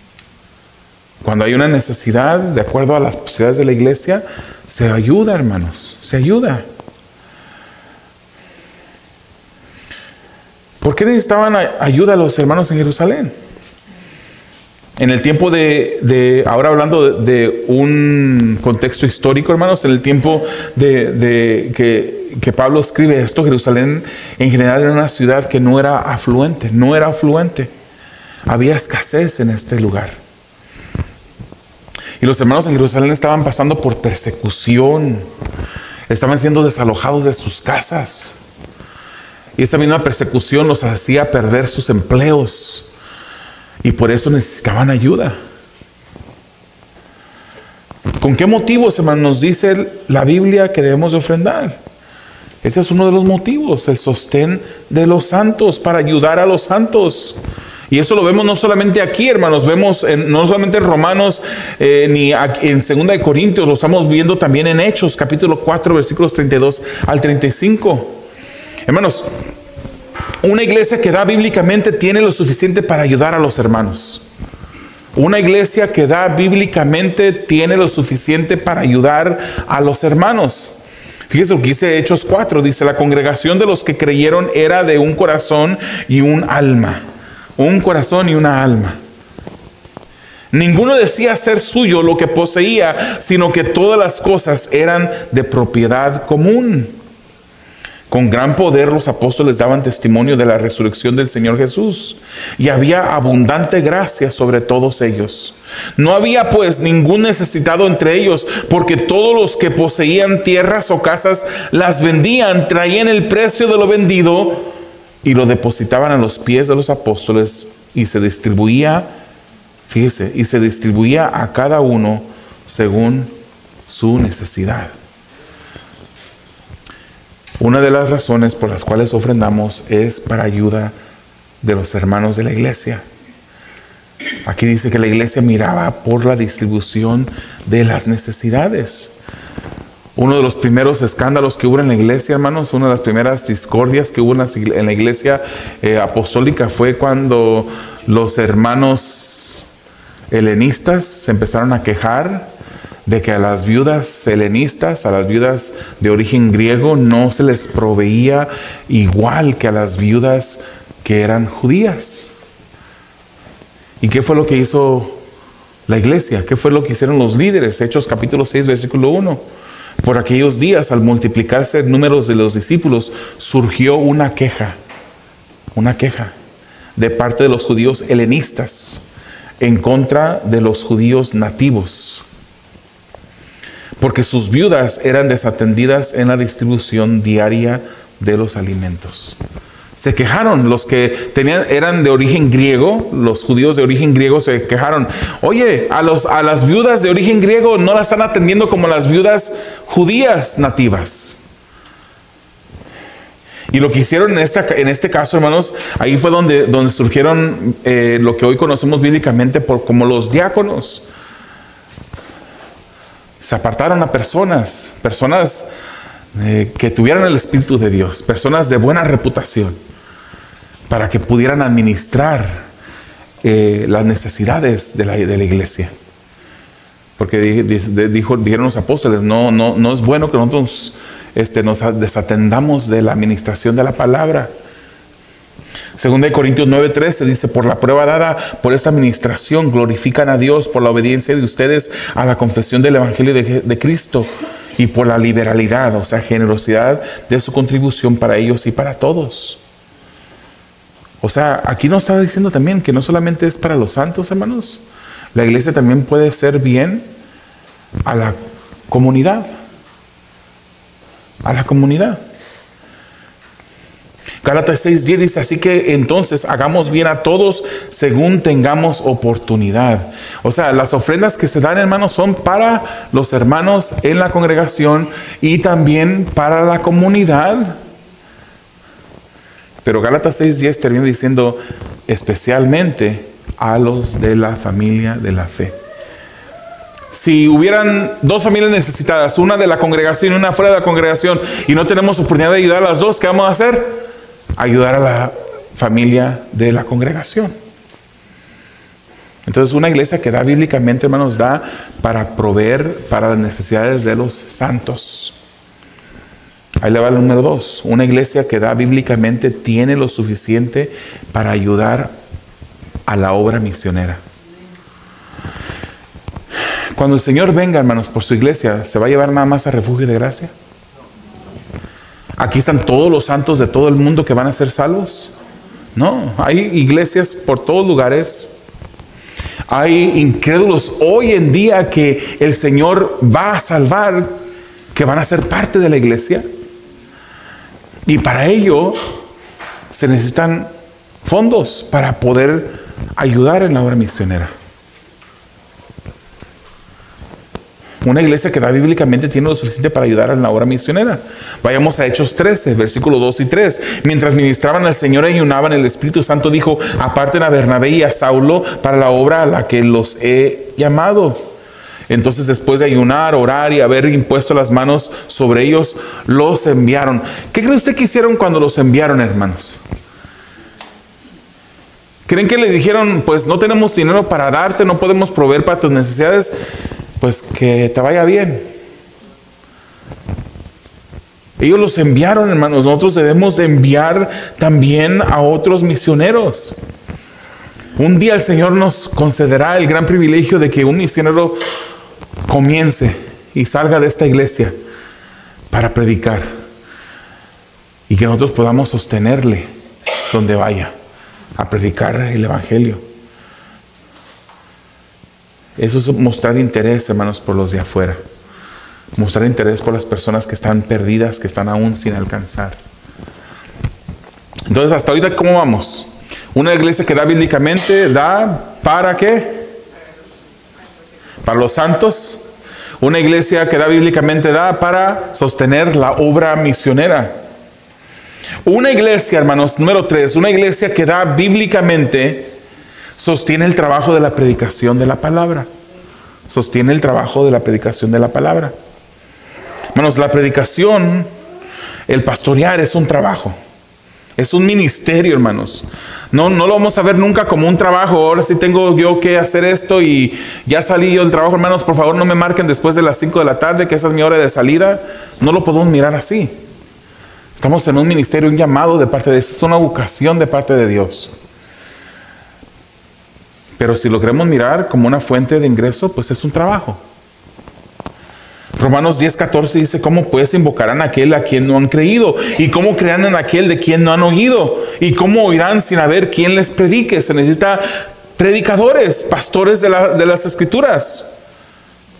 Cuando hay una necesidad, de acuerdo a las posibilidades de la iglesia, se ayuda, hermanos, se ayuda. ¿Por qué necesitaban ayuda a los hermanos en Jerusalén? En el tiempo ahora hablando de un contexto histórico, hermanos, en el tiempo que Pablo escribe esto, Jerusalén en general era una ciudad que no era afluente. Había escasez en este lugar. Y los hermanos en Jerusalén estaban pasando por persecución. Estaban siendo desalojados de sus casas. Y esta misma persecución los hacía perder sus empleos. Y por eso necesitaban ayuda. ¿Con qué motivos, hermanos, nos dice la Biblia que debemos de ofrendar? Ese es uno de los motivos, el sostén de los santos, para ayudar a los santos. Y eso lo vemos no solamente aquí, hermanos, vemos no solamente en Romanos, ni en 2 Corintios, lo estamos viendo también en Hechos, capítulo 4, versículos 32 al 35. Hermanos, una iglesia que da bíblicamente tiene lo suficiente para ayudar a los hermanos. Una iglesia que da bíblicamente tiene lo suficiente para ayudar a los hermanos. Fíjense lo que dice Hechos 4, dice: la congregación de los que creyeron era de un corazón y un alma. Un corazón y una alma. Ninguno decía ser suyo lo que poseía, sino que todas las cosas eran de propiedad común. Con gran poder los apóstoles daban testimonio de la resurrección del Señor Jesús, y había abundante gracia sobre todos ellos. No había pues ningún necesitado entre ellos, porque todos los que poseían tierras o casas las vendían, traían el precio de lo vendido y lo depositaban a los pies de los apóstoles, y se distribuía, fíjese, y se distribuía a cada uno según su necesidad. Una de las razones por las cuales ofrendamos es para ayuda de los hermanos de la iglesia. Aquí dice que la iglesia miraba por la distribución de las necesidades. Uno de los primeros escándalos que hubo en la iglesia, hermanos, una de las primeras discordias que hubo en la iglesia apostólica fue cuando los hermanos helenistas se empezaron a quejar de que a las viudas helenistas, a las viudas de origen griego, no se les proveía igual que a las viudas que eran judías. ¿Y qué fue lo que hizo la iglesia? ¿Qué fue lo que hicieron los líderes? Hechos capítulo 6, versículo 1. Por aquellos días, al multiplicarse el número de los discípulos, surgió una queja. Una queja. de parte de los judíos helenistas en contra de los judíos nativos, porque sus viudas eran desatendidas en la distribución diaria de los alimentos. Se quejaron, los que eran de origen griego, los judíos de origen griego se quejaron. Oye, a las viudas de origen griego no las están atendiendo como las viudas judías nativas. Y lo que hicieron en este caso, hermanos, ahí fue donde surgieron lo que hoy conocemos bíblicamente como los diáconos. Se apartaron a personas que tuvieran el Espíritu de Dios, personas de buena reputación, para que pudieran administrar las necesidades de la iglesia. Porque dijeron los apóstoles, no es bueno que nosotros nos desatendamos de la administración de la palabra. Segunda de Corintios 9:13 dice: por la prueba dada por esta administración glorifican a Dios por la obediencia de ustedes a la confesión del Evangelio de Cristo y por la liberalidad, o sea, generosidad de su contribución para ellos y para todos. O sea, aquí nos está diciendo también que no solamente es para los santos, hermanos, la iglesia también puede ser bien a la comunidad. A la comunidad. Gálatas 6:10 dice: así que entonces hagamos bien a todos según tengamos oportunidad. O sea, las ofrendas que se dan, hermanos, son para los hermanos en la congregación y también para la comunidad. Pero Gálatas 6:10 termina diciendo: especialmente a los de la familia de la fe. Si hubieran dos familias necesitadas, una de la congregación y una fuera de la congregación, y no tenemos oportunidad de ayudar a las dos, ¿qué vamos a hacer? Ayudar a la familia de la congregación. Entonces, una iglesia que da bíblicamente, hermanos, da para proveer para las necesidades de los santos. Ahí le va el número 2. Una iglesia que da bíblicamente tiene lo suficiente para ayudar a la obra misionera. Cuando el Señor venga, hermanos, por su iglesia, ¿se va a llevar nada más a Refugio de Gracia? ¿Aquí están todos los santos de todo el mundo que van a ser salvos? No, hay iglesias por todos lugares. Hay incrédulos hoy en día que el Señor va a salvar, que van a ser parte de la iglesia. Y para ello se necesitan fondos para poder ayudar en la obra misionera. Una iglesia que da bíblicamente tiene lo suficiente para ayudar en la obra misionera. Vayamos a Hechos 13, versículos 2 y 3. Mientras ministraban al Señor y ayunaban, el Espíritu Santo dijo: aparten a Bernabé y a Saulo para la obra a la que los he llamado. Entonces, después de ayunar, orar y haber impuesto las manos sobre ellos, los enviaron. ¿Qué cree usted que hicieron cuando los enviaron, hermanos? ¿Creen que le dijeron: pues no tenemos dinero para darte, no podemos proveer para tus necesidades? Pues que te vaya bien. Ellos los enviaron, hermanos. Nosotros debemos de enviar también a otros misioneros. Un día el Señor nos concederá el gran privilegio de que un misionero comience y salga de esta iglesia para predicar, y que nosotros podamos sostenerle donde vaya a predicar el Evangelio. Eso es mostrar interés, hermanos, por los de afuera. Mostrar interés por las personas que están perdidas, que están aún sin alcanzar. Entonces, hasta ahorita, ¿cómo vamos? Una iglesia que da bíblicamente, da ¿para qué? Para los santos. Una iglesia que da bíblicamente, da para sostener la obra misionera. Una iglesia, hermanos, número 3, una iglesia que da bíblicamente, sostiene el trabajo de la predicación de la palabra. Sostiene el trabajo de la predicación de la palabra. Hermanos, la predicación, el pastorear es un trabajo. Es un ministerio, hermanos. No lo vamos a ver nunca como un trabajo. Ahora sí tengo yo que hacer esto y ya salí yo del trabajo. Hermanos, por favor, no me marquen después de las 5 de la tarde, que esa es mi hora de salida. No lo podemos mirar así. Estamos en un ministerio, un llamado de parte de Dios. Es una vocación de parte de Dios. Pero si lo queremos mirar como una fuente de ingreso, pues es un trabajo. Romanos 10:14 dice, ¿cómo pues invocarán a aquel a quien no han creído? ¿Y cómo creerán en aquel de quien no han oído? ¿Y cómo oirán sin haber quien les predique? Se necesita predicadores, pastores de las Escrituras.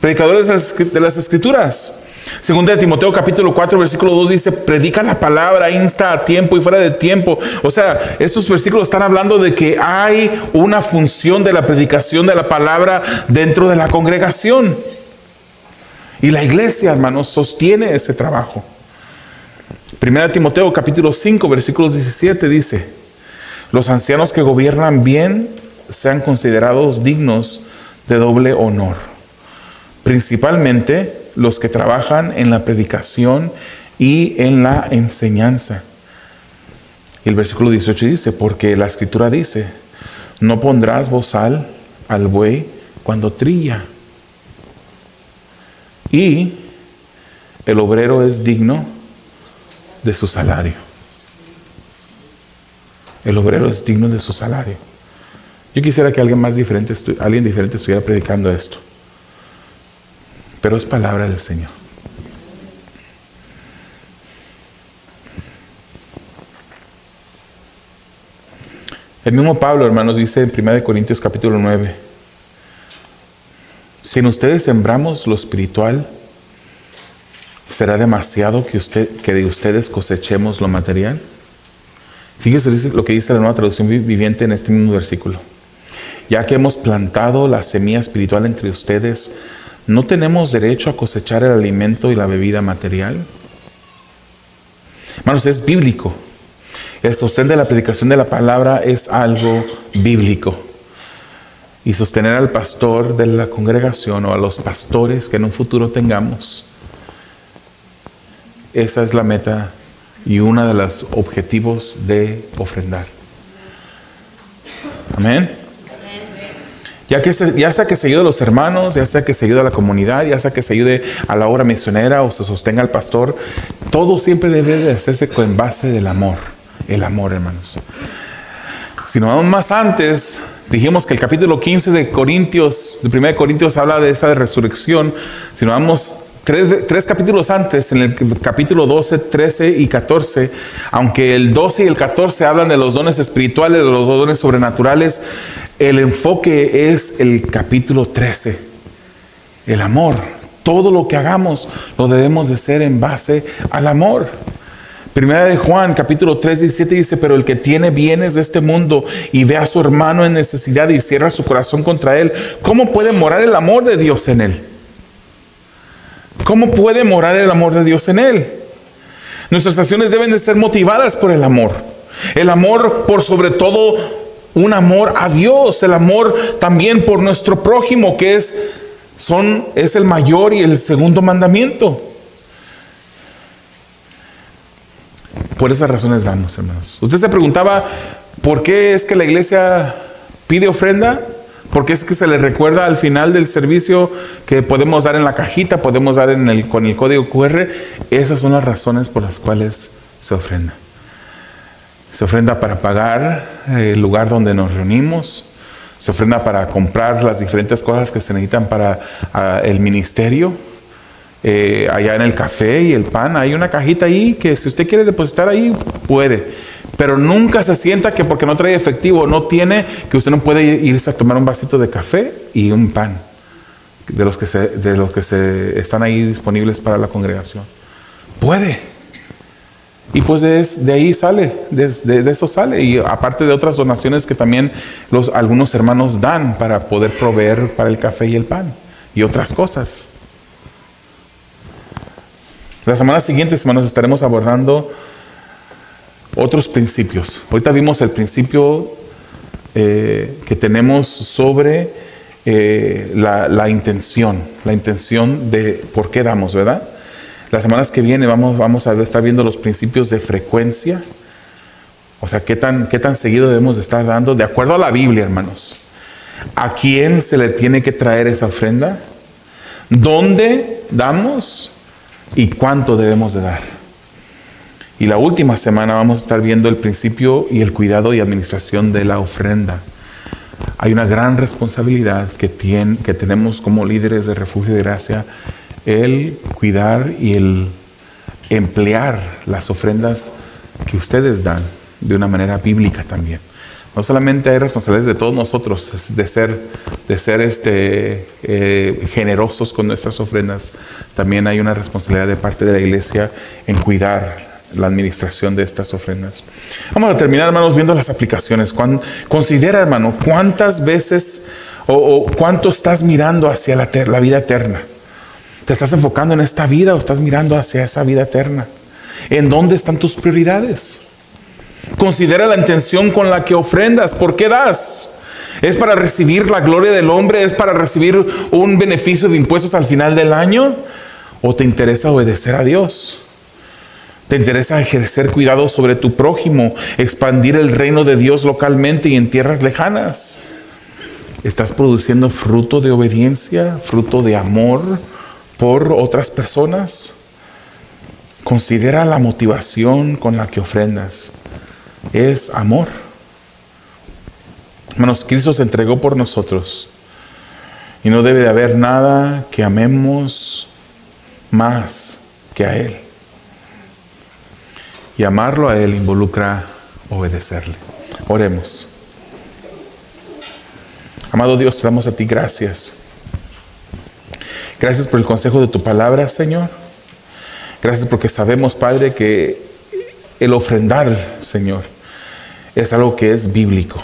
Predicadores de las Escrituras. Segunda de Timoteo capítulo 4 versículo 2 dice, predica la palabra, insta a tiempo y fuera de tiempo. O sea, estos versículos están hablando de que hay una función de la predicación de la palabra dentro de la congregación. Y la iglesia, hermanos, sostiene ese trabajo. Primera de Timoteo capítulo 5 versículo 17 dice, los ancianos que gobiernan bien sean considerados dignos de doble honor, principalmente los que trabajan en la predicación y en la enseñanza. Y el versículo 18 dice, porque la Escritura dice, no pondrás bozal al buey cuando trilla, y el obrero es digno de su salario. El obrero es digno de su salario. Yo quisiera que alguien diferente estuviera predicando esto. Pero es palabra del Señor. El mismo Pablo, hermanos, dice en 1 Corintios capítulo 9, si en ustedes sembramos lo espiritual, ¿será demasiado que de ustedes cosechemos lo material? Fíjense lo que dice la Nueva Traducción Viviente en este mismo versículo. Ya que hemos plantado la semilla espiritual entre ustedes, ¿no tenemos derecho a cosechar el alimento y la bebida material? Hermanos, es bíblico. El sostén de la predicación de la palabra es algo bíblico. Y sostener al pastor de la congregación o a los pastores que en un futuro tengamos, esa es la meta y uno de los objetivos de ofrendar. Amén. Ya sea que se ayude a los hermanos, ya sea que se ayude a la comunidad, ya sea que se ayude a la obra misionera o se sostenga al pastor, todo siempre debe de hacerse con base del amor. El amor, hermanos. Si nos vamos más antes, dijimos que el capítulo 15 de 1 Corintios habla de esa resurrección. Si nos vamos tres capítulos antes, en el capítulo 12, 13 y 14, aunque el 12 y el 14 hablan de los dones espirituales, de los dones sobrenaturales, el enfoque es el capítulo 13, el amor. Todo lo que hagamos lo debemos de hacer en base al amor. Primera de Juan, capítulo 3, 17 dice, pero el que tiene bienes de este mundo y ve a su hermano en necesidad y cierra su corazón contra él, ¿cómo puede morar el amor de Dios en él? ¿Cómo puede morar el amor de Dios en él? Nuestras acciones deben de ser motivadas por el amor. El amor por sobre todo un amor a Dios. El amor también por nuestro prójimo, que es el mayor y el segundo mandamiento. Por esas razones damos, hermanos. Usted se preguntaba, ¿por qué es que la iglesia pide ofrenda? ¿Por qué es que se le recuerda al final del servicio que podemos dar en la cajita, podemos dar con el código QR? Esas son las razones por las cuales se ofrenda. Se ofrenda para pagar el lugar donde nos reunimos. Se ofrenda para comprar las diferentes cosas que se necesitan para el ministerio. Allá en el café y el pan, hay una cajita ahí que si usted quiere depositar ahí, puede. Pero nunca se sienta que porque no trae efectivo, no tiene, que usted no puede irse a tomar un vasito de café y un pan de los que se están ahí disponibles para la congregación. Puede. Y pues de ahí sale, de eso sale. Y aparte de otras donaciones que también algunos hermanos dan para poder proveer para el café y el pan y otras cosas. Las semanas siguientes, hermanos, estaremos abordando otros principios. Ahorita vimos el principio que tenemos sobre la intención de por qué damos, ¿verdad? Las semanas que vienen vamos a estar viendo los principios de frecuencia. O sea, qué tan seguido debemos de estar dando, de acuerdo a la Biblia, hermanos. ¿A quién se le tiene que traer esa ofrenda? ¿Dónde damos? ¿Y cuánto debemos de dar? Y la última semana vamos a estar viendo el principio y el cuidado y administración de la ofrenda. Hay una gran responsabilidad que tenemos como líderes de Refugio de Gracia el cuidar y el emplear las ofrendas que ustedes dan de una manera bíblica también. No solamente hay responsabilidad de todos nosotros de ser generosos con nuestras ofrendas, también hay una responsabilidad de parte de la iglesia en cuidar la administración de estas ofrendas. Vamos a terminar, hermanos, viendo las aplicaciones. Considera, hermano, cuántas veces o cuánto estás mirando hacia la vida eterna. ¿Te estás enfocando en esta vida o estás mirando hacia esa vida eterna? ¿En dónde están tus prioridades? Considera la intención con la que ofrendas. ¿Por qué das? ¿Es para recibir la gloria del hombre? ¿Es para recibir un beneficio de impuestos al final del año? ¿O te interesa obedecer a Dios? ¿Te interesa ejercer cuidado sobre tu prójimo? ¿Expandir el reino de Dios localmente y en tierras lejanas? ¿Estás produciendo fruto de obediencia, fruto de amor por otras personas? Considera la motivación con la que ofrendas. Es amor. Hermanos, Cristo se entregó por nosotros y no debe de haber nada que amemos más que a Él. Y amarlo a Él involucra obedecerle. Oremos. Amado Dios, te damos a ti gracias. Gracias por el consejo de tu palabra, Señor. Gracias porque sabemos, Padre, que el ofrendar, Señor, es algo que es bíblico.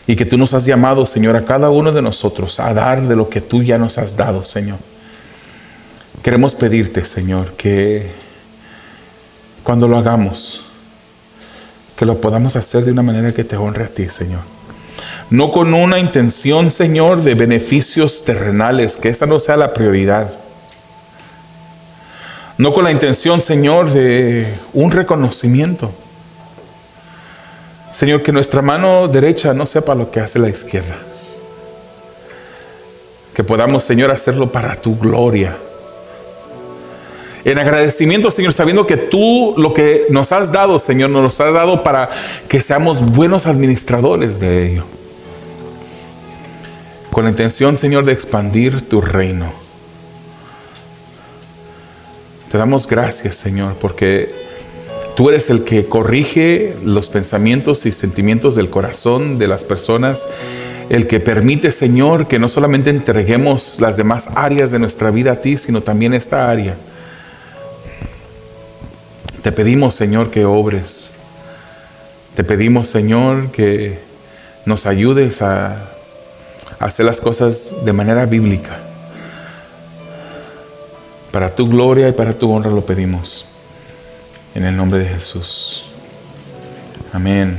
Y que tú nos has llamado, Señor, a cada uno de nosotros a dar de lo que tú ya nos has dado, Señor. Queremos pedirte, Señor, que cuando lo hagamos, que lo podamos hacer de una manera que te honre a ti, Señor. No con una intención, Señor, de beneficios terrenales, que esa no sea la prioridad. No con la intención, Señor, de un reconocimiento. Señor, que nuestra mano derecha no sepa lo que hace la izquierda. Que podamos, Señor, hacerlo para tu gloria. En agradecimiento, Señor, sabiendo que tú lo que nos has dado, Señor, nos has dado para que seamos buenos administradores de ello. Con la intención, Señor, de expandir tu reino. Te damos gracias, Señor, porque tú eres el que corrige los pensamientos y sentimientos del corazón de las personas. El que permite, Señor, que no solamente entreguemos las demás áreas de nuestra vida a ti, sino también esta área. Te pedimos, Señor, que obres. Te pedimos, Señor, que nos ayudes a hacer las cosas de manera bíblica. Para tu gloria y para tu honra lo pedimos. En el nombre de Jesús. Amén.